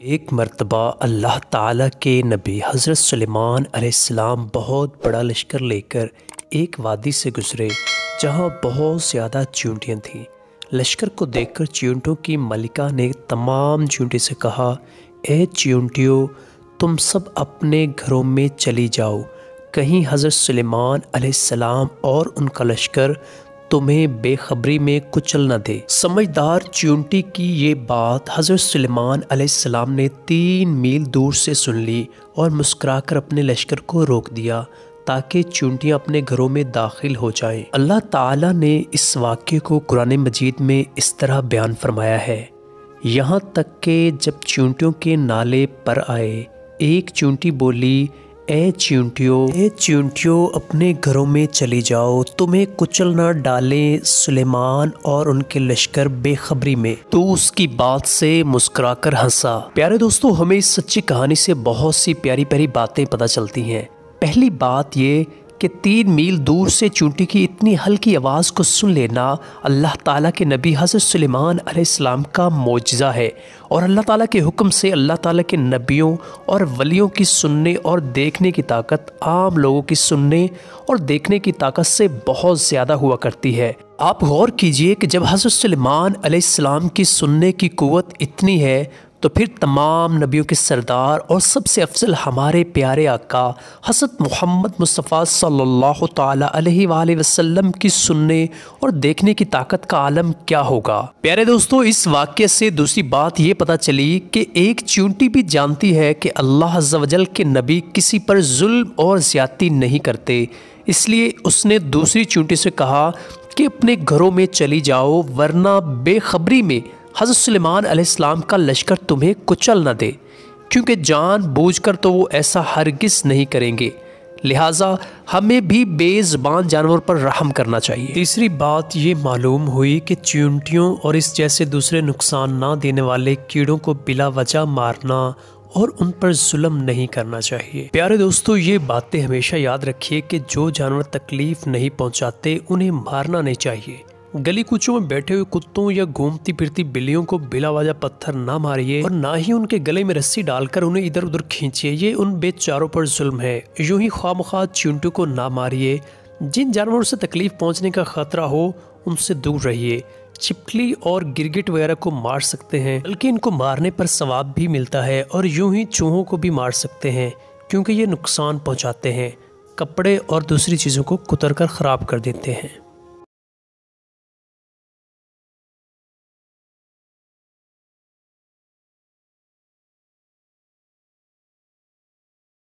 एक मर्तबा अल्लाह ताला के नबी हज़रत सुलेमान अलैहिस्सलाम बहुत बड़ा लश्कर लेकर एक वादी से गुज़रे जहाँ बहुत ज़्यादा चींटियाँ थीं। लश्कर को देखकर चींटियों की मलिका ने तमाम चींटियों से कहा, ए चींटियों, तुम सब अपने घरों में चली जाओ, कहीं हज़रत सुलेमान अलैहिस्सलाम और उनका लश्कर तुम्हें बेखबरी में कुचल न दे। समझदार चींटी की ये बात हज़रत सुलेमान अलैहिस्सलाम ने 3 मील दूर से सुन ली और मुस्कुराकर अपने लश्कर को रोक दिया ताकि चींटियाँ अपने घरों में दाखिल हो जाएं। अल्लाह ताला ने इस वाक़े को कुरान मजीद में इस तरह बयान फरमाया है, यहाँ तक कि जब चींटियों के नाले पर आए, एक चींटी बोली, ए चींटियों, अपने घरों में चली जाओ, तुम्हें कुचल ना डाले सुलेमान और उनके लश्कर बेखबरी में। तो उसकी बात से मुस्कुराकर हंसा। प्यारे दोस्तों, हमें इस सच्ची कहानी से बहुत सी प्यारी प्यारी बातें पता चलती हैं। पहली बात ये कि 3 मील दूर से चींटी की इतनी हल्की आवाज़ को सुन लेना अल्लाह ताला के नबी हज़रत सुलेमान अलैहिस्सलाम का मोजज़ा है। और अल्लाह ताला के हुक्म से अल्लाह ताला के नबियों और वलियों की सुनने और देखने की ताकत आम लोगों की सुनने और देखने की ताकत से बहुत ज़्यादा हुआ करती है। आप गौर कीजिए कि जब हज़रत सुलेमान अलैहिस्सलाम की सुनने की क़ुव्वत इतनी है तो फिर तमाम नबियों के सरदार और सबसे अफजल हमारे प्यारे आका हज़रत मोहम्मद मुस्तफ़ा सल्लल्लाहु ताला अलैहि वसल्लम की सुनने और देखने की ताकत का आलम क्या होगा। प्यारे दोस्तों, इस वाक़ये से दूसरी बात ये पता चली कि एक चींटी भी जानती है कि अल्लाह अज़्ज़ा वजल के नबी किसी पर जुल्म और ज़्यादती नहीं करते, इसलिए उसने दूसरी चींटी से कहा कि अपने घरों में चली जाओ, वरना बेखबरी में हज़रत सुलेमान अलैहिस्सलाम का लश्कर तुम्हें कुचल न दे, क्योंकि जानबूझकर तो वो ऐसा हरगिज़ नहीं करेंगे। लिहाजा हमें भी बेज़बान जानवर पर रहम करना चाहिए। तीसरी बात ये मालूम हुई कि चींटियों और इस जैसे दूसरे नुकसान ना देने वाले कीड़ों को बिला वजह मारना और उन पर जुल्म नहीं करना चाहिए। प्यारे दोस्तों, ये बातें हमेशा याद रखिए कि जो जानवर तकलीफ नहीं पहुंचाते उन्हें मारना नहीं चाहिए। गली कूचों में बैठे हुए कुत्तों या घूमती फिरती बिल्लियों को बिला वजह पत्थर ना मारिए और ना ही उनके गले में रस्सी डालकर उन्हें इधर उधर खींचिए, ये उन बेचारों पर जुल्म है। यूं ही ख्वामख्वाह चींटियों को ना मारिए। जिन जानवरों से तकलीफ पहुंचने का खतरा हो उनसे दूर रहिए। छिपकली और गिरगिट वगैरह को मार सकते हैं, बल्कि इनको मारने पर सवाब भी मिलता है। और यूं ही चूहों को भी मार सकते हैं, क्योंकि ये नुकसान पहुँचाते हैं, कपड़े और दूसरी चीज़ों को कुतर कर ख़राब कर देते हैं।